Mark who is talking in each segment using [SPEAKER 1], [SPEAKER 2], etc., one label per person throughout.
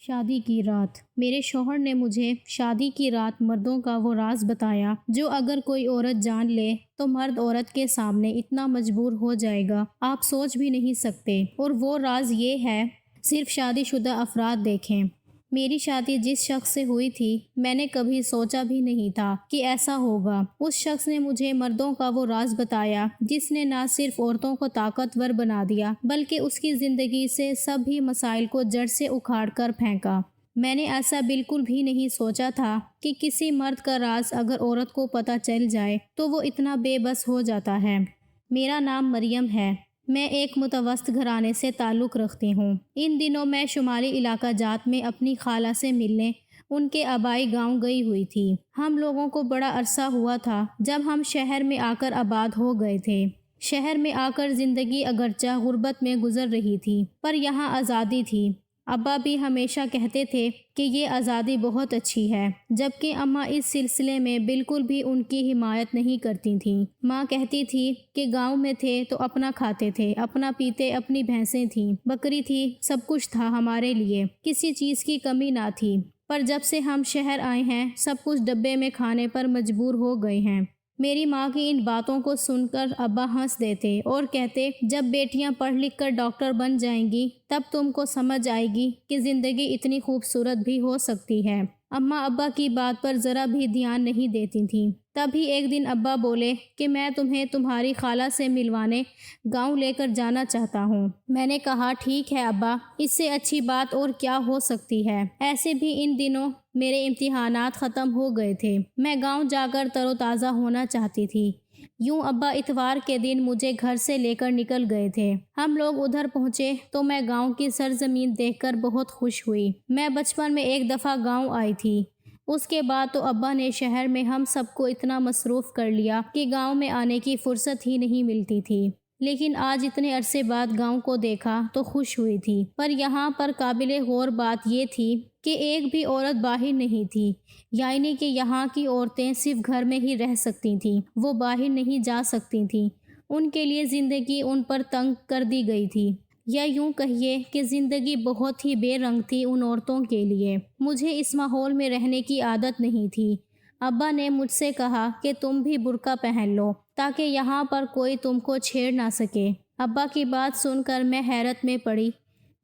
[SPEAKER 1] شادی کی رات۔ میرے شوہر نے مجھے شادی کی رات مردوں کا وہ راز بتایا جو اگر کوئی عورت جان لے تو مرد عورت کے سامنے اتنا مجبور ہو جائے گا آپ سوچ بھی نہیں سکتے، اور وہ راز یہ ہے صرف شادی شدہ افراد دیکھیں۔ میری شادی جس شخص سے ہوئی تھی میں نے کبھی سوچا بھی نہیں تھا کہ ایسا ہوگا۔ اس شخص نے مجھے مردوں کا وہ راز بتایا جس نے نہ صرف عورتوں کو طاقتور بنا دیا بلکہ اس کی زندگی سے سبھی مسائل کو جڑ سے اکھاڑ کر پھینکا۔ میں نے ایسا بالکل بھی نہیں سوچا تھا کہ کسی مرد کا راز اگر عورت کو پتہ چل جائے تو وہ اتنا بے بس ہو جاتا ہے۔ میرا نام مریم ہے۔ میں ایک متوسط گھرانے سے تعلق رکھتی ہوں۔ ان دنوں میں شمالی علاقہ جات میں اپنی خالہ سے ملنے ان کے آبائی گاؤں گئی ہوئی تھی۔ ہم لوگوں کو بڑا عرصہ ہوا تھا جب ہم شہر میں آ کر آباد ہو گئے تھے۔ شہر میں آ کر زندگی اگرچہ غربت میں گزر رہی تھی پر یہاں آزادی تھی۔ ابا بھی ہمیشہ کہتے تھے کہ یہ آزادی بہت اچھی ہے، جبکہ اماں اس سلسلے میں بالکل بھی ان کی حمایت نہیں کرتی تھیں۔ ماں کہتی تھی کہ گاؤں میں تھے تو اپنا کھاتے تھے، اپنا پیتے، اپنی بھینسیں تھیں، بکری تھی، سب کچھ تھا ہمارے لیے، کسی چیز کی کمی نہ تھی۔ پر جب سے ہم شہر آئے ہیں سب کچھ ڈبے میں کھانے پر مجبور ہو گئے ہیں۔ میری ماں کی ان باتوں کو سن کر ابا ہنس دیتے اور کہتے جب بیٹیاں پڑھ لکھ کر ڈاکٹر بن جائیں گی تب تم کو سمجھ آئے گی کہ زندگی اتنی خوبصورت بھی ہو سکتی ہے۔ اماں ابا کی بات پر ذرا بھی دھیان نہیں دیتی تھیں۔ تبھی ایک دن ابا بولے کہ میں تمہیں تمہاری خالہ سے ملوانے گاؤں لے کر جانا چاہتا ہوں۔ میں نے کہا ٹھیک ہے ابا، اس سے اچھی بات اور کیا ہو سکتی ہے۔ ایسے بھی ان دنوں میرے امتحانات ختم ہو گئے تھے، میں گاؤں جا کر تر و تازہ ہونا چاہتی تھی۔ یوں ابا اتوار کے دن مجھے گھر سے لے کر نکل گئے تھے۔ ہم لوگ ادھر پہنچے تو میں گاؤں کی سرزمین دیکھ کر بہت خوش ہوئی۔ میں بچپن میں ایک دفعہ گاؤں آئی تھی، اس کے بعد تو ابا نے شہر میں ہم سب کو اتنا مصروف کر لیا کہ گاؤں میں آنے کی فرصت ہی نہیں ملتی تھی۔ لیکن آج اتنے عرصے بعد گاؤں کو دیکھا تو خوش ہوئی تھی۔ پر یہاں پر قابل غور بات یہ تھی کہ ایک بھی عورت باہر نہیں تھی، یعنی کہ یہاں کی عورتیں صرف گھر میں ہی رہ سکتی تھیں، وہ باہر نہیں جا سکتی تھیں۔ ان کے لیے زندگی ان پر تنگ کر دی گئی تھی، یا یوں کہیے کہ زندگی بہت ہی بے رنگ تھی ان عورتوں کے لیے۔ مجھے اس ماحول میں رہنے کی عادت نہیں تھی۔ ابا نے مجھ سے کہا کہ تم بھی برقع پہن لو تاکہ یہاں پر کوئی تم کو چھیڑ نہ سکے۔ ابا کی بات سن کر میں حیرت میں پڑی۔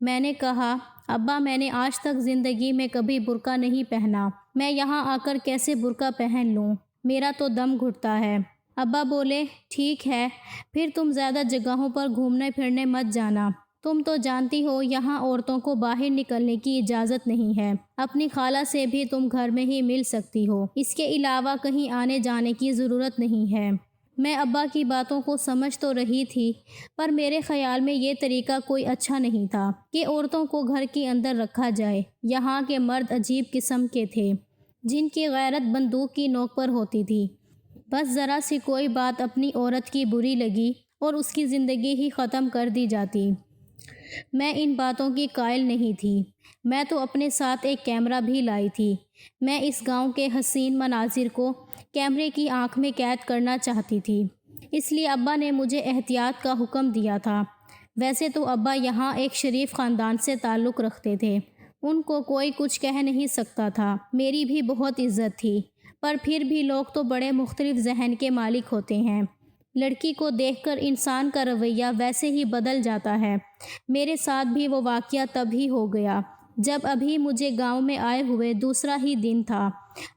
[SPEAKER 1] میں نے کہا ابا میں نے آج تک زندگی میں کبھی برقع نہیں پہنا، میں یہاں آ کر کیسے برقع پہن لوں، میرا تو دم گھٹتا ہے۔ ابا بولے ٹھیک ہے پھر تم زیادہ جگہوں پر گھومنے پھرنے مت جانا، تم تو جانتی ہو یہاں عورتوں کو باہر نکلنے کی اجازت نہیں ہے، اپنی خالہ سے بھی تم گھر میں ہی مل سکتی ہو، اس کے علاوہ کہیں آنے جانے کی ضرورت نہیں ہے۔ میں ابا کی باتوں کو سمجھ تو رہی تھی پر میرے خیال میں یہ طریقہ کوئی اچھا نہیں تھا کہ عورتوں کو گھر کے اندر رکھا جائے۔ یہاں کے مرد عجیب قسم کے تھے جن کی غیرت بندوق کی نوک پر ہوتی تھی، بس ذرا سی کوئی بات اپنی عورت کی بری لگی اور اس کی زندگی ہی ختم کر دی جاتی۔ میں ان باتوں کی قائل نہیں تھی۔ میں تو اپنے ساتھ ایک کیمرہ بھی لائی تھی۔ میں اس گاؤں کے حسین مناظر کو کیمرے کی آنکھ میں قید کرنا چاہتی تھی، اس لیے ابا نے مجھے احتیاط کا حکم دیا تھا۔ ویسے تو ابا یہاں ایک شریف خاندان سے تعلق رکھتے تھے، ان کو کوئی کچھ کہہ نہیں سکتا تھا، میری بھی بہت عزت تھی، پر پھر بھی لوگ تو بڑے مختلف ذہن کے مالک ہوتے ہیں۔ لڑکی کو دیکھ کر انسان کا رویہ ویسے ہی بدل جاتا ہے۔ میرے ساتھ بھی وہ واقعہ تب ہی ہو گیا جب ابھی مجھے گاؤں میں آئے ہوئے دوسرا ہی دن تھا۔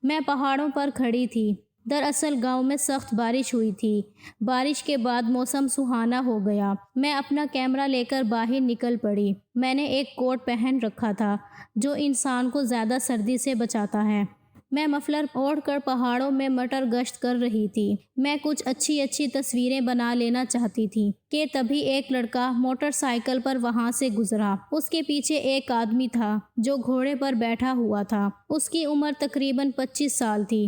[SPEAKER 1] میں پہاڑوں پر کھڑی تھی۔ دراصل گاؤں میں سخت بارش ہوئی تھی۔ بارش کے بعد موسم سہانا ہو گیا۔ میں اپنا کیمرہ لے کر باہر نکل پڑی۔ میں نے ایک کوٹ پہن رکھا تھا جو انسان کو زیادہ سردی سے بچاتا ہے۔ میں مفلر اوڑھ کر پہاڑوں میں مٹر گشت کر رہی تھی۔ میں کچھ اچھی تصویریں بنا لینا چاہتی تھی کہ تبھی ایک لڑکا موٹر سائیکل پر وہاں سے گزرا۔ اس کے پیچھے ایک آدمی تھا جو گھوڑے پر بیٹھا ہوا تھا۔ اس کی عمر تقریباً 25 سال تھی،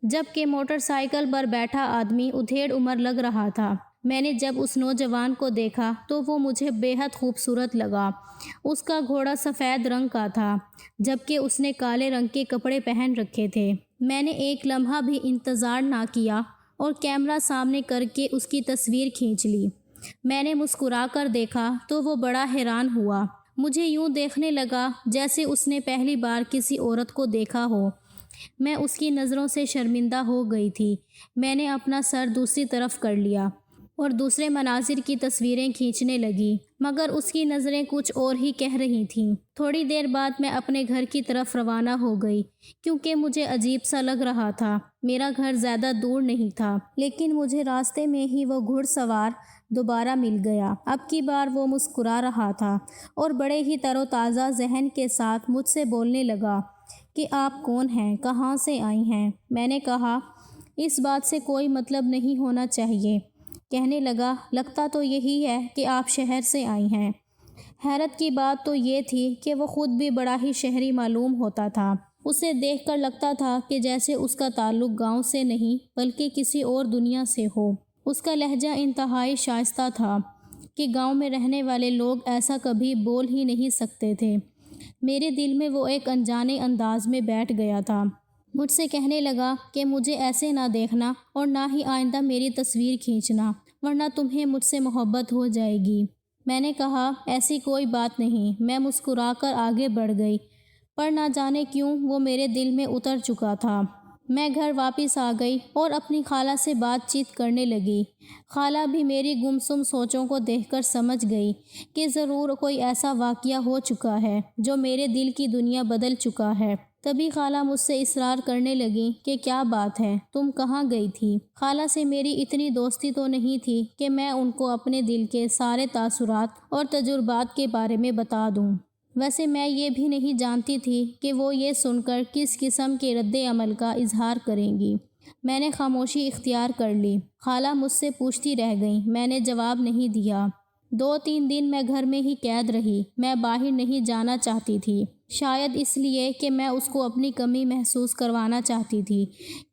[SPEAKER 1] جبکہ موٹر سائیکل پر بیٹھا آدمی ادھیڑ عمر لگ رہا تھا۔ میں نے جب اس نوجوان کو دیکھا تو وہ مجھے بے حد خوبصورت لگا۔ اس کا گھوڑا سفید رنگ کا تھا جبکہ اس نے کالے رنگ کے کپڑے پہن رکھے تھے۔ میں نے ایک لمحہ بھی انتظار نہ کیا اور کیمرہ سامنے کر کے اس کی تصویر کھینچ لی۔ میں نے مسکرا کر دیکھا تو وہ بڑا حیران ہوا۔ مجھے یوں دیکھنے لگا جیسے اس نے پہلی بار کسی عورت کو دیکھا ہو۔ میں اس کی نظروں سے شرمندہ ہو گئی تھی۔ میں نے اپنا سر دوسری طرف کر لیا اور دوسرے مناظر کی تصویریں کھینچنے لگی، مگر اس کی نظریں کچھ اور ہی کہہ رہی تھیں۔ تھوڑی دیر بعد میں اپنے گھر کی طرف روانہ ہو گئی، کیونکہ مجھے عجیب سا لگ رہا تھا۔ میرا گھر زیادہ دور نہیں تھا، لیکن مجھے راستے میں ہی وہ گھڑ سوار دوبارہ مل گیا۔ اب کی بار وہ مسکرا رہا تھا اور بڑے ہی تر و تازہ ذہن کے ساتھ مجھ سے بولنے لگا کہ آپ کون ہیں، کہاں سے آئی ہیں؟ میں نے کہا اس بات سے کوئی مطلب نہیں ہونا چاہیے۔ کہنے لگا لگتا تو یہی ہے کہ آپ شہر سے آئی ہیں۔ حیرت کی بات تو یہ تھی کہ وہ خود بھی بڑا ہی شہری معلوم ہوتا تھا۔ اسے دیکھ کر لگتا تھا کہ جیسے اس کا تعلق گاؤں سے نہیں بلکہ کسی اور دنیا سے ہو۔ اس کا لہجہ انتہائی شائستہ تھا کہ گاؤں میں رہنے والے لوگ ایسا کبھی بول ہی نہیں سکتے تھے۔ میرے دل میں وہ ایک انجانے انداز میں بیٹھ گیا تھا۔ مجھ سے کہنے لگا کہ مجھے ایسے نہ دیکھنا اور نہ ہی آئندہ میری تصویر کھینچنا، ورنہ تمہیں مجھ سے محبت ہو جائے گی۔ میں نے کہا ایسی کوئی بات نہیں۔ میں مسکرا کر آگے بڑھ گئی، پر نہ جانے کیوں وہ میرے دل میں اتر چکا تھا۔ میں گھر واپس آ گئی اور اپنی خالہ سے بات چیت کرنے لگی۔ خالہ بھی میری گمسم سوچوں کو دیکھ کر سمجھ گئی کہ ضرور کوئی ایسا واقعہ ہو چکا ہے جو میرے دل کی دنیا بدل چکا ہے۔ تبھی خالہ مجھ سے اصرار کرنے لگی کہ کیا بات ہے، تم کہاں گئی تھی؟ خالہ سے میری اتنی دوستی تو نہیں تھی کہ میں ان کو اپنے دل کے سارے تاثرات اور تجربات کے بارے میں بتا دوں۔ ویسے میں یہ بھی نہیں جانتی تھی کہ وہ یہ سن کر کس قسم کے رد عمل کا اظہار کریں گی۔ میں نے خاموشی اختیار کر لی۔ خالہ مجھ سے پوچھتی رہ گئیں، میں نے جواب نہیں دیا۔ 2-3 دن میں گھر میں ہی قید رہی۔ میں باہر نہیں جانا چاہتی تھی، شاید اس لیے کہ میں اس کو اپنی کمی محسوس کروانا چاہتی تھی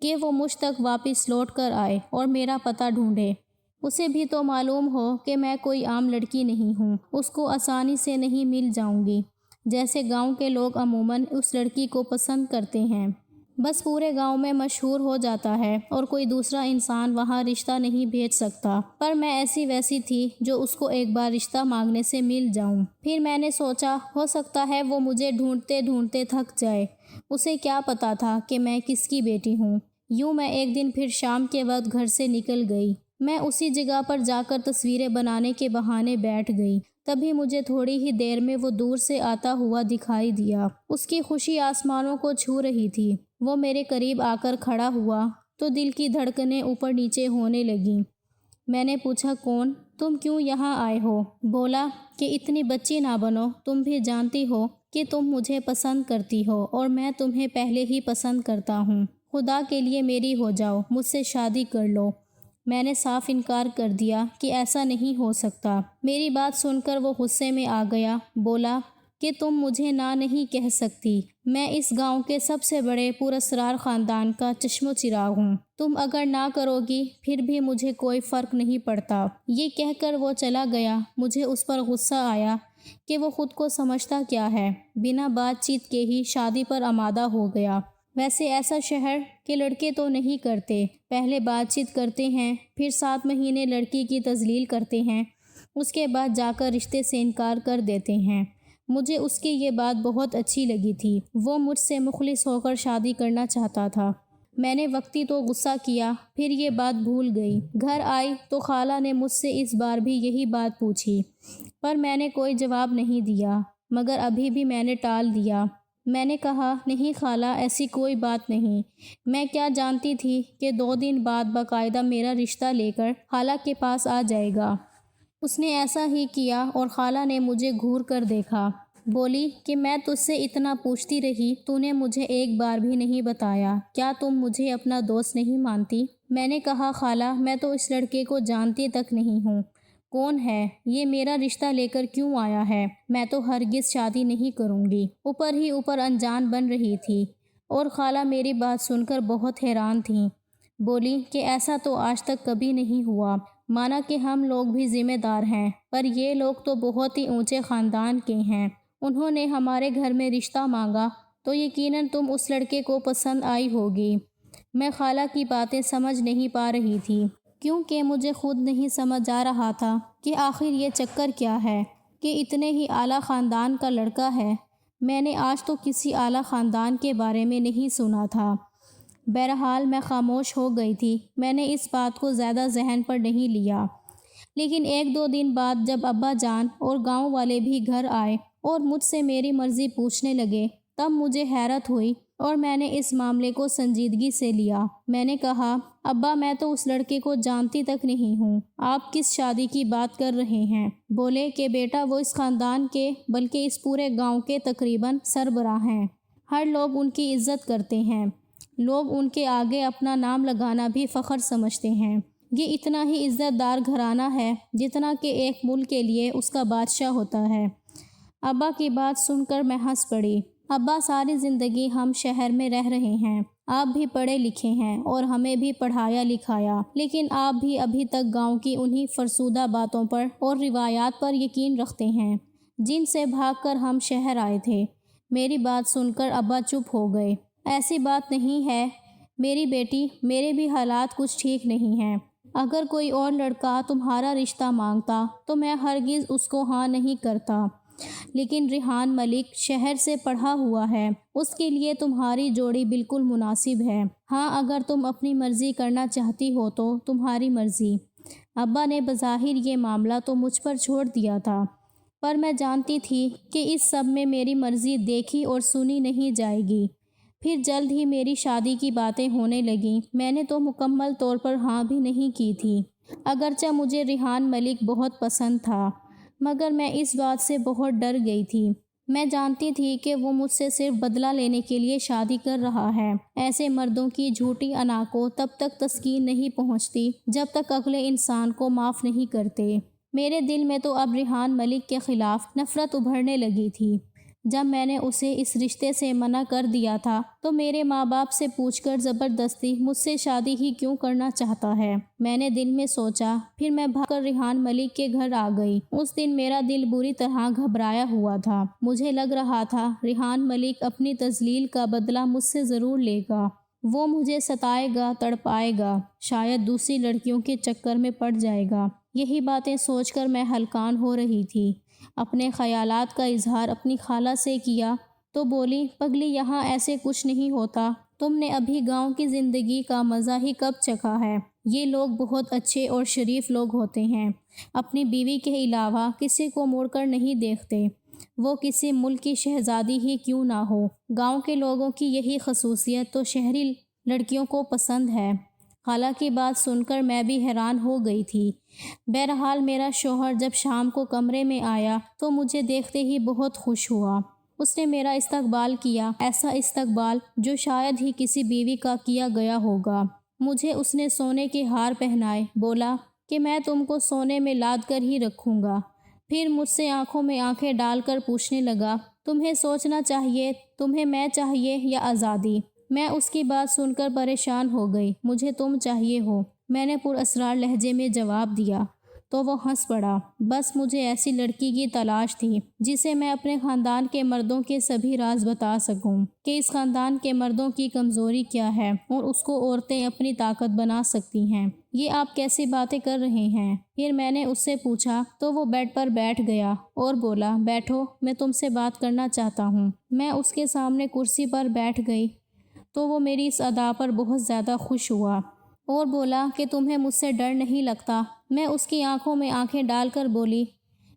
[SPEAKER 1] کہ وہ مجھ تک واپس لوٹ کر آئے اور میرا پتہ ڈھونڈے۔ اسے بھی تو معلوم ہو کہ میں کوئی عام لڑکی نہیں ہوں، اس کو آسانی سے نہیں مل جاؤں گی جیسے گاؤں کے لوگ عموماً اس لڑکی کو پسند کرتے ہیں۔ بس پورے گاؤں میں مشہور ہو جاتا ہے اور کوئی دوسرا انسان وہاں رشتہ نہیں بھیج سکتا، پر میں ایسی ویسی تھی جو اس کو ایک بار رشتہ مانگنے سے مل جاؤں۔ پھر میں نے سوچا ہو سکتا ہے وہ مجھے ڈھونڈتے ڈھونڈتے تھک جائے، اسے کیا پتا تھا کہ میں کس کی بیٹی ہوں۔ یوں میں ایک دن پھر شام کے وقت گھر سے نکل گئی۔ میں اسی جگہ پر جا کر تصویریں بنانے کے بہانے بیٹھ گئی۔ تبھی مجھے تھوڑی ہی دیر میں وہ دور سے آتا ہوا دکھائی دیا۔ اس کی خوشی آسمانوں کو چھو رہی تھی۔ وہ میرے قریب آ کر کھڑا ہوا تو دل کی دھڑکنیں اوپر نیچے ہونے لگیں۔ میں نے پوچھا کون؟ تم کیوں یہاں آئے ہو؟ بولا کہ اتنی بچی نہ بنو، تم بھی جانتی ہو کہ تم مجھے پسند کرتی ہو اور میں تمہیں پہلے ہی پسند کرتا ہوں۔ خدا کے لیے میری ہو جاؤ، مجھ سے شادی کر لو۔ میں نے صاف انکار کر دیا کہ ایسا نہیں ہو سکتا۔ میری بات سن کر وہ غصے میں آ گیا۔ بولا کہ تم مجھے نہ نہیں کہہ سکتی، میں اس گاؤں کے سب سے بڑے پراسرار خاندان کا چشم و چراغ ہوں، تم اگر نہ کرو گی پھر بھی مجھے کوئی فرق نہیں پڑتا۔ یہ کہہ کر وہ چلا گیا۔ مجھے اس پر غصہ آیا کہ وہ خود کو سمجھتا کیا ہے، بنا بات چیت کے ہی شادی پر آمادہ ہو گیا۔ ویسے ایسا شہر کے لڑکے تو نہیں کرتے، پہلے بات چیت کرتے ہیں، پھر 7 مہینے لڑکی کی تذلیل کرتے ہیں، اس کے بعد جا کر رشتے سے انکار کر دیتے ہیں۔ مجھے اس کی یہ بات بہت اچھی لگی تھی۔ وہ مجھ سے مخلص ہو کر شادی کرنا چاہتا تھا۔ میں نے وقتی تو غصہ کیا، پھر یہ بات بھول گئی۔ گھر آئی تو خالہ نے مجھ سے اس بار بھی یہی بات پوچھی، پر میں نے کوئی جواب نہیں دیا، مگر ابھی بھی میں نے ٹال دیا۔ میں نے کہا نہیں خالہ، ایسی کوئی بات نہیں۔ میں کیا جانتی تھی کہ 2 دن بعد باقاعدہ میرا رشتہ لے کر خالہ کے پاس آ جائے گا۔ اس نے ایسا ہی کیا اور خالہ نے مجھے گھور کر دیکھا۔ بولی کہ میں تجھ سے اتنا پوچھتی رہی، تو نے مجھے ایک بار بھی نہیں بتایا، کیا تم مجھے اپنا دوست نہیں مانتی؟ میں نے کہا خالہ میں تو اس لڑکے کو جانتی تک نہیں ہوں، کون ہے، یہ میرا رشتہ لے کر کیوں آیا ہے، میں تو ہرگز شادی نہیں کروں گی۔ اوپر ہی اوپر انجان بن رہی تھی اور خالہ میری بات سن کر بہت حیران تھیں۔ بولی کہ ایسا تو آج تک کبھی نہیں ہوا، مانا کہ ہم لوگ بھی ذمہ دار ہیں، پر یہ لوگ تو بہت ہی اونچے خاندان کے ہیں، انہوں نے ہمارے گھر میں رشتہ مانگا تو یقیناً تم اس لڑکے کو پسند آئی ہوگی۔ میں خالہ کی باتیں سمجھ نہیں پا رہی تھی، کیونکہ مجھے خود نہیں سمجھ آ رہا تھا کہ آخر یہ چکر کیا ہے۔ کہ اتنے ہی اعلیٰ خاندان کا لڑکا ہے۔ میں نے آج تو کسی اعلیٰ خاندان کے بارے میں نہیں سنا تھا۔ بہرحال میں خاموش ہو گئی تھی۔ میں نے اس بات کو زیادہ ذہن پر نہیں لیا، لیکن 1-2 دن بعد جب ابا جان اور گاؤں والے بھی گھر آئے اور مجھ سے میری مرضی پوچھنے لگے، تب مجھے حیرت ہوئی اور میں نے اس معاملے کو سنجیدگی سے لیا۔ میں نے کہا، ابا میں تو اس لڑکے کو جانتی تک نہیں ہوں، آپ کس شادی کی بات کر رہے ہیں؟ بولے کہ بیٹا وہ اس خاندان کے بلکہ اس پورے گاؤں کے تقریباً سربراہ ہیں۔ ہر لوگ ان کی عزت کرتے ہیں، لوگ ان کے آگے اپنا نام لگانا بھی فخر سمجھتے ہیں۔ یہ اتنا ہی عزت دار گھرانہ ہے جتنا کہ ایک ملک کے لیے اس کا بادشاہ ہوتا ہے۔ ابا کی بات سن کر میں ہنس پڑی۔ ابا ساری زندگی ہم شہر میں رہ رہے ہیں، آپ بھی پڑھے لکھے ہیں اور ہمیں بھی پڑھایا لکھایا، لیکن آپ بھی ابھی تک گاؤں کی انہی فرسودہ باتوں پر اور روایات پر یقین رکھتے ہیں جن سے بھاگ کر ہم شہر آئے تھے۔ میری بات سن کر ابا چپ ہو گئے۔ ایسی بات نہیں ہے میری بیٹی، میرے بھی حالات کچھ ٹھیک نہیں ہیں۔ اگر کوئی اور لڑکا تمہارا رشتہ مانگتا تو میں ہرگز اس کو ہاں نہیں کرتا، لیکن ریحان ملک شہر سے پڑھا ہوا ہے، اس کے لیے تمہاری جوڑی بالکل مناسب ہے۔ ہاں اگر تم اپنی مرضی کرنا چاہتی ہو تو تمہاری مرضی۔ ابا نے بظاہر یہ معاملہ تو مجھ پر چھوڑ دیا تھا، پر میں جانتی تھی کہ اس سب میں میری مرضی دیکھی اور سنی نہیں جائے گی۔ پھر جلد ہی میری شادی کی باتیں ہونے لگیں۔ میں نے تو مکمل طور پر ہاں بھی نہیں کی تھی، اگرچہ مجھے ریحان ملک بہت پسند تھا، مگر میں اس بات سے بہت ڈر گئی تھی۔ میں جانتی تھی کہ وہ مجھ سے صرف بدلہ لینے کے لیے شادی کر رہا ہے۔ ایسے مردوں کی جھوٹی انا کو تب تک تسکین نہیں پہنچتی جب تک اگلے انسان کو معاف نہیں کرتے۔ میرے دل میں تو اب ریحان ملک کے خلاف نفرت ابھرنے لگی تھی۔ جب میں نے اسے اس رشتے سے منع کر دیا تھا تو میرے ماں باپ سے پوچھ کر زبردستی مجھ سے شادی ہی کیوں کرنا چاہتا ہے؟ میں نے دل میں سوچا، پھر میں بھاگ کر ریحان ملک کے گھر آ گئی۔ اس دن میرا دل بری طرح گھبرایا ہوا تھا۔ مجھے لگ رہا تھا ریحان ملک اپنی تذلیل کا بدلہ مجھ سے ضرور لے گا۔ وہ مجھے ستائے گا، تڑپائے گا، شاید دوسری لڑکیوں کے چکر میں پڑ جائے گا۔ یہی باتیں سوچ کر میں ہلکان ہو رہی تھی۔ اپنے خیالات کا اظہار اپنی خالہ سے کیا تو بولی، پگلی یہاں ایسے کچھ نہیں ہوتا، تم نے ابھی گاؤں کی زندگی کا مزہ ہی کب چکھا ہے۔ یہ لوگ بہت اچھے اور شریف لوگ ہوتے ہیں، اپنی بیوی کے علاوہ کسی کو مڑ کر نہیں دیکھتے، وہ کسی ملک کی شہزادی ہی کیوں نہ ہو۔ گاؤں کے لوگوں کی یہی خصوصیت تو شہری لڑکیوں کو پسند ہے۔ خالہ کی بات سن کر میں بھی حیران ہو گئی تھی۔ بہرحال میرا شوہر جب شام کو کمرے میں آیا تو مجھے دیکھتے ہی بہت خوش ہوا۔ اس نے میرا استقبال کیا، ایسا استقبال جو شاید ہی کسی بیوی کا کیا گیا ہوگا۔ مجھے اس نے سونے کے ہار پہنائے، بولا کہ میں تم کو سونے میں لاد کر ہی رکھوں گا۔ پھر مجھ سے آنکھوں میں آنکھیں ڈال کر پوچھنے لگا، تمہیں سوچنا چاہیے، تمہیں میں چاہیے یا آزادی؟ میں اس کی بات سن کر پریشان ہو گئی۔ مجھے تم چاہیے ہو، میں نے پراسرار لہجے میں جواب دیا۔ تو وہ ہنس پڑا۔ بس مجھے ایسی لڑکی کی تلاش تھی جسے میں اپنے خاندان کے مردوں کے سبھی راز بتا سکوں کہ اس خاندان کے مردوں کی کمزوری کیا ہے اور اس کو عورتیں اپنی طاقت بنا سکتی ہیں۔ یہ آپ کیسی باتیں کر رہے ہیں؟ پھر میں نے اس سے پوچھا تو وہ بیڈ پر بیٹھ گیا اور بولا، بیٹھو، میں تم سے بات کرنا چاہتا ہوں۔ میں اس کے سامنے کرسی پر بیٹھ گئی تو وہ میری اس ادا پر بہت زیادہ خوش ہوا اور بولا کہ تمہیں مجھ سے ڈر نہیں لگتا؟ میں اس کی آنکھوں میں آنکھیں ڈال کر بولی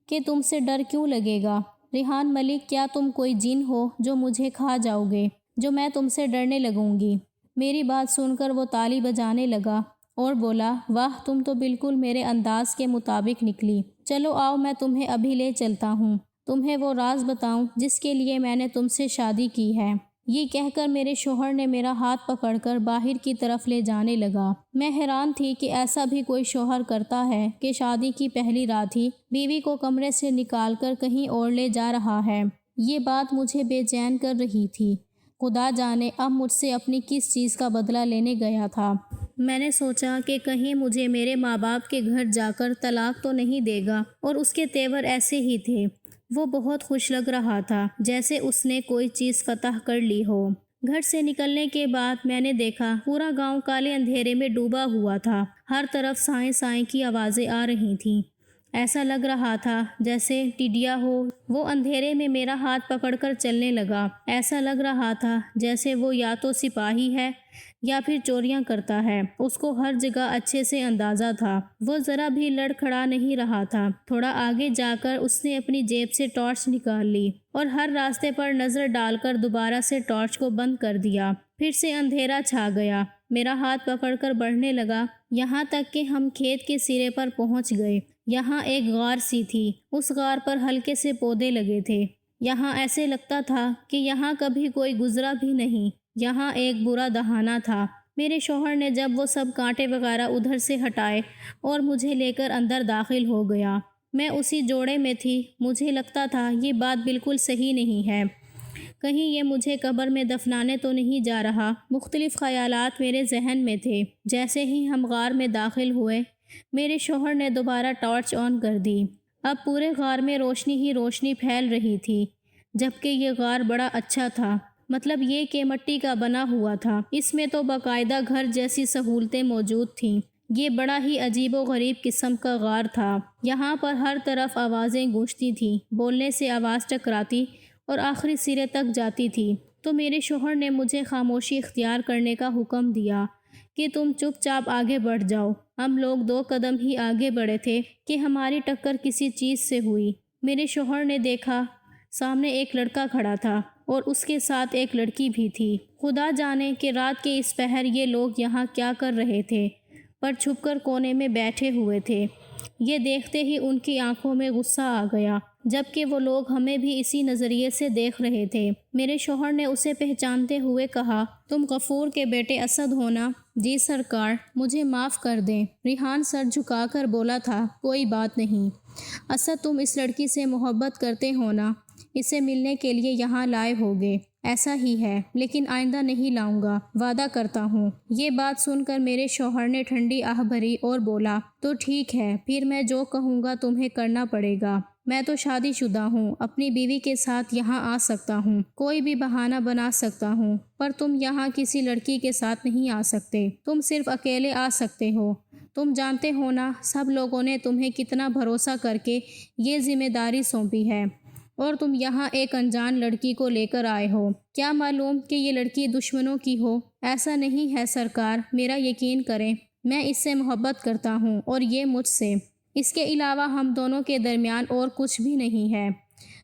[SPEAKER 1] کہ تم سے ڈر کیوں لگے گا؟ ریحان ملک، کیا تم کوئی جن ہو جو مجھے کھا جاؤ گے، جو میں تم سے ڈرنے لگوں گی؟ میری بات سن کر وہ تالی بجانے لگا اور بولا، واہ، تم تو بالکل میرے انداز کے مطابق نکلی۔ چلو آؤ، میں تمہیں ابھی لے چلتا ہوں، تمہیں وہ راز بتاؤں جس کے لیے میں نے تم سے شادی کی ہے۔ یہ کہہ کر میرے شوہر نے میرا ہاتھ پکڑ کر باہر کی طرف لے جانے لگا۔ میں حیران تھی کہ ایسا بھی کوئی شوہر کرتا ہے کہ شادی کی پہلی رات ہی بیوی کو کمرے سے نکال کر کہیں اور لے جا رہا ہے۔ یہ بات مجھے بے چین کر رہی تھی۔ خدا جانے اب مجھ سے اپنی کس چیز کا بدلہ لینے گیا تھا۔ میں نے سوچا کہ کہیں مجھے میرے ماں باپ کے گھر جا کر طلاق تو نہیں دے گا، اور اس کے تیور ایسے ہی تھے۔ وہ بہت خوش لگ رہا تھا، جیسے اس نے کوئی چیز فتح کر لی ہو۔ گھر سے نکلنے کے بعد میں نے دیکھا پورا گاؤں کالے اندھیرے میں ڈوبا ہوا تھا۔ ہر طرف سائیں سائیں کی آوازیں آ رہی تھیں۔ ایسا لگ رہا تھا جیسے ٹڈیا ہو۔ وہ اندھیرے میں میرا ہاتھ پکڑ کر چلنے لگا۔ ایسا لگ رہا تھا جیسے وہ یا تو سپاہی ہے یا پھر چوریاں کرتا ہے۔ اس کو ہر جگہ اچھے سے اندازہ تھا۔ وہ ذرا بھی لڑکھڑا نہیں رہا تھا۔ تھوڑا آگے جا کر اس نے اپنی جیب سے ٹارچ نکال لی اور ہر راستے پر نظر ڈال کر دوبارہ سے ٹارچ کو بند کر دیا۔ پھر سے اندھیرا چھا گیا۔ میرا ہاتھ پکڑ کر بڑھنے لگا، یہاں تک کہ ہم کھیت کے سرے پر پہنچ گئے۔ یہاں ایک غار سی تھی۔ اس غار پر ہلکے سے پودے لگے تھے۔ یہاں ایسے لگتا تھا کہ یہاں کبھی کوئی گزرا بھی نہیں۔ یہاں ایک برا دہانا تھا۔ میرے شوہر نے جب وہ سب کانٹے وغیرہ ادھر سے ہٹائے اور مجھے لے کر اندر داخل ہو گیا۔ میں اسی جوڑے میں تھی۔ مجھے لگتا تھا یہ بات بالکل صحیح نہیں ہے، کہیں یہ مجھے قبر میں دفنانے تو نہیں جا رہا۔ مختلف خیالات میرے ذہن میں تھے۔ جیسے ہی ہم غار میں داخل ہوئے، میرے شوہر نے دوبارہ ٹارچ آن کر دی۔ اب پورے غار میں روشنی ہی روشنی پھیل رہی تھی، جبکہ یہ غار بڑا اچھا تھا۔ مطلب یہ کہ مٹی کا بنا ہوا تھا۔ اس میں تو باقاعدہ گھر جیسی سہولتیں موجود تھیں۔ یہ بڑا ہی عجیب و غریب قسم کا غار تھا۔ یہاں پر ہر طرف آوازیں گونجتی تھیں، بولنے سے آواز ٹکراتی اور آخری سرے تک جاتی تھی۔ تو میرے شوہر نے مجھے خاموشی اختیار کرنے کا حکم دیا کہ تم چپ چاپ آگے بڑھ جاؤ۔ ہم لوگ 2 قدم ہی آگے بڑھے تھے کہ ہماری ٹکر کسی چیز سے ہوئی۔ میرے شوہر نے دیکھا سامنے ایک لڑکا کھڑا تھا اور اس کے ساتھ ایک لڑکی بھی تھی۔ خدا جانے کہ رات کے اس پہر یہ لوگ یہاں کیا کر رہے تھے، پر چھپ کر کونے میں بیٹھے ہوئے تھے۔ یہ دیکھتے ہی ان کی آنکھوں میں غصہ آ گیا، جبکہ وہ لوگ ہمیں بھی اسی نظریے سے دیکھ رہے تھے۔ میرے شوہر نے اسے پہچانتے ہوئے کہا، تم غفور کے بیٹے اسد ہو نا؟ جی سرکار، مجھے معاف کر دیں۔ ریحان سر جھکا کر بولا تھا، کوئی بات نہیں۔ اسد، تم اس لڑکی سے محبت کرتے ہو نا؟ اسے ملنے کے لیے یہاں لائے ہوگے۔ ایسا ہی ہے، لیکن آئندہ نہیں لاؤں گا، وعدہ کرتا ہوں۔ یہ بات سن کر میرے شوہر نے ٹھنڈی آہ بھری اور بولا، تو ٹھیک ہے، پھر میں جو کہوں گا تمہیں کرنا پڑے گا۔ میں تو شادی شدہ ہوں، اپنی بیوی کے ساتھ یہاں آ سکتا ہوں، کوئی بھی بہانہ بنا سکتا ہوں، پر تم یہاں کسی لڑکی کے ساتھ نہیں آ سکتے۔ تم صرف اکیلے آ سکتے ہو۔ تم جانتے ہو نا، سب لوگوں نے تمہیں کتنا بھروسہ کر کے یہ ذمہ داری سونپی ہے، اور تم یہاں ایک انجان لڑکی کو لے کر آئے ہو۔ کیا معلوم کہ یہ لڑکی دشمنوں کی ہو؟ ایسا نہیں ہے سرکار، میرا یقین کریں، میں اس سے محبت کرتا ہوں اور یہ مجھ سے۔ اس کے علاوہ ہم دونوں کے درمیان اور کچھ بھی نہیں ہے۔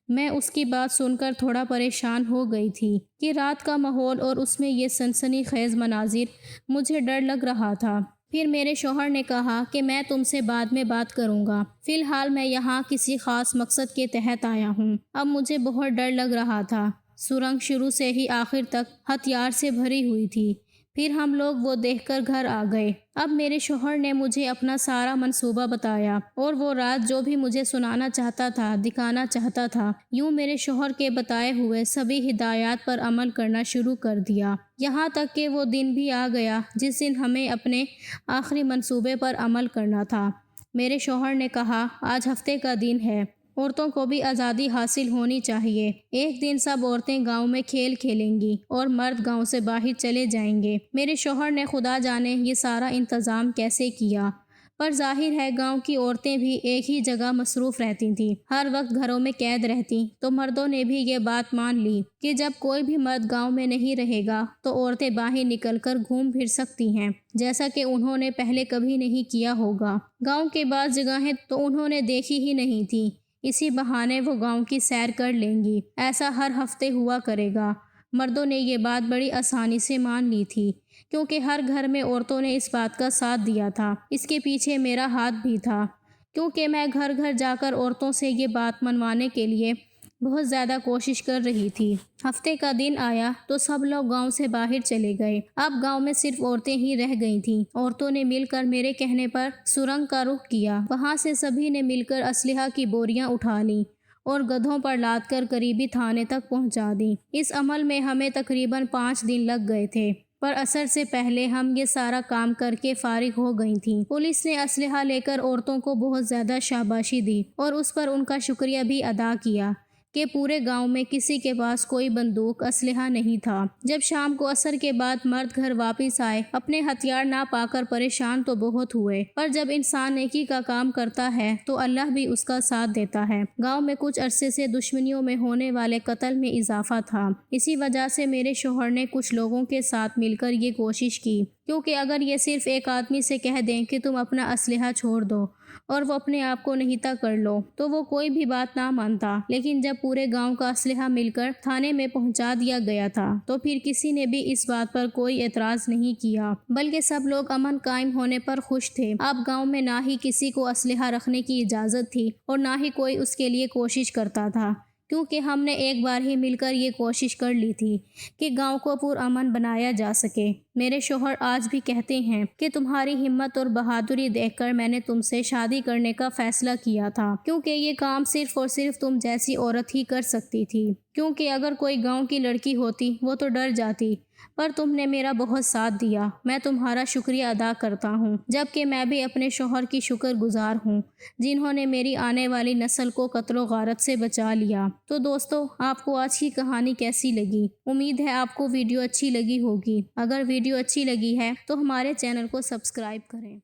[SPEAKER 1] میں اس کی بات سن کر تھوڑا پریشان ہو گئی تھی کہ رات کا ماحول اور اس میں یہ سنسنی خیز مناظر، مجھے ڈر لگ رہا تھا۔ پھر میرے شوہر نے کہا کہ میں تم سے بعد میں بات کروں گا، فی الحال میں یہاں کسی خاص مقصد کے تحت آیا ہوں۔ اب مجھے بہت ڈر لگ رہا تھا۔ سرنگ شروع سے ہی آخر تک ہتھیار سے بھری ہوئی تھی۔ پھر ہم لوگ وہ دیکھ کر گھر آ گئے۔ اب میرے شوہر نے مجھے اپنا سارا منصوبہ بتایا اور وہ رات جو بھی مجھے سنانا چاہتا تھا، دکھانا چاہتا تھا، یوں میرے شوہر کے بتائے ہوئے سبھی ہدایات پر عمل کرنا شروع کر دیا، یہاں تک کہ وہ دن بھی آ گیا جس دن ہمیں اپنے آخری منصوبے پر عمل کرنا تھا۔ میرے شوہر نے کہا، آج ہفتے کا دن ہے، عورتوں کو بھی آزادی حاصل ہونی چاہیے۔ ایک دن سب عورتیں گاؤں میں کھیل کھیلیں گی اور مرد گاؤں سے باہر چلے جائیں گے۔ میرے شوہر نے خدا جانے یہ سارا انتظام کیسے کیا، پر ظاہر ہے گاؤں کی عورتیں بھی ایک ہی جگہ مصروف رہتی تھیں، ہر وقت گھروں میں قید رہتی، تو مردوں نے بھی یہ بات مان لی کہ جب کوئی بھی مرد گاؤں میں نہیں رہے گا تو عورتیں باہر نکل کر گھوم پھر سکتی ہیں، جیسا کہ انہوں نے پہلے کبھی نہیں کیا ہوگا۔ گاؤں کے بعض جگہیں تو انہوں نے دیکھی ہی نہیں تھی، اسی بہانے وہ گاؤں کی سیر کر لیں گی۔ ایسا ہر ہفتے ہوا کرے گا۔ مردوں نے یہ بات بڑی آسانی سے مان لی تھی، کیونکہ ہر گھر میں عورتوں نے اس بات کا ساتھ دیا تھا۔ اس کے پیچھے میرا ہاتھ بھی تھا، کیونکہ میں گھر گھر جا کر عورتوں سے یہ بات منوانے کے لیے بہت زیادہ کوشش کر رہی تھی۔ ہفتے کا دن آیا تو سب لوگ گاؤں سے باہر چلے گئے۔ اب گاؤں میں صرف عورتیں ہی رہ گئی تھیں۔ عورتوں نے مل کر میرے کہنے پر سرنگ کا رخ کیا۔ وہاں سے سبھی نے مل کر اسلحہ کی بوریاں اٹھا لیں اور گدھوں پر لاد کر قریبی تھانے تک پہنچا دیں۔ اس عمل میں ہمیں تقریباً 5 دن لگ گئے تھے، پر عصر سے پہلے ہم یہ سارا کام کر کے فارغ ہو گئی تھیں۔ پولیس نے اسلحہ لے کر عورتوں کو بہت زیادہ شاباشی دی اور اس پر ان کا شکریہ بھی ادا کیا کہ پورے گاؤں میں کسی کے پاس کوئی بندوق اسلحہ نہیں تھا۔ جب شام کو عصر کے بعد مرد گھر واپس آئے، اپنے ہتھیار نہ پا کر پریشان تو بہت ہوئے، پر جب انسان نیکی کا کام کرتا ہے تو اللہ بھی اس کا ساتھ دیتا ہے۔ گاؤں میں کچھ عرصے سے دشمنیوں میں ہونے والے قتل میں اضافہ تھا۔ اسی وجہ سے میرے شوہر نے کچھ لوگوں کے ساتھ مل کر یہ کوشش کی، کیونکہ اگر یہ صرف ایک آدمی سے کہہ دیں کہ تم اپنا اسلحہ چھوڑ دو اور وہ اپنے آپ کو نہتا کر لو تو وہ کوئی بھی بات نہ مانتا، لیکن جب پورے گاؤں کا اسلحہ مل کر تھانے میں پہنچا دیا گیا تھا تو پھر کسی نے بھی اس بات پر کوئی اعتراض نہیں کیا، بلکہ سب لوگ امن قائم ہونے پر خوش تھے۔ اب گاؤں میں نہ ہی کسی کو اسلحہ رکھنے کی اجازت تھی اور نہ ہی کوئی اس کے لیے کوشش کرتا تھا، کیونکہ ہم نے ایک بار ہی مل کر یہ کوشش کر لی تھی کہ گاؤں کو پرامن بنایا جا سکے۔ میرے شوہر آج بھی کہتے ہیں کہ تمہاری ہمت اور بہادری دیکھ کر میں نے تم سے شادی کرنے کا فیصلہ کیا تھا، کیونکہ یہ کام صرف اور صرف تم جیسی عورت ہی کر سکتی تھی، کیونکہ اگر کوئی گاؤں کی لڑکی ہوتی وہ تو ڈر جاتی، پر تم نے میرا بہت ساتھ دیا۔ میں تمہارا شکریہ ادا کرتا ہوں، جبکہ میں بھی اپنے شوہر کی شکر گزار ہوں جنہوں نے میری آنے والی نسل کو قتل و غارت سے بچا لیا۔ تو دوستو، آپ کو آج کی کہانی کیسی لگی؟ امید ہے آپ کو ویڈیو اچھی لگی ہوگی۔ اگر ویڈیو اچھی لگی ہے تو ہمارے چینل کو سبسکرائب کریں۔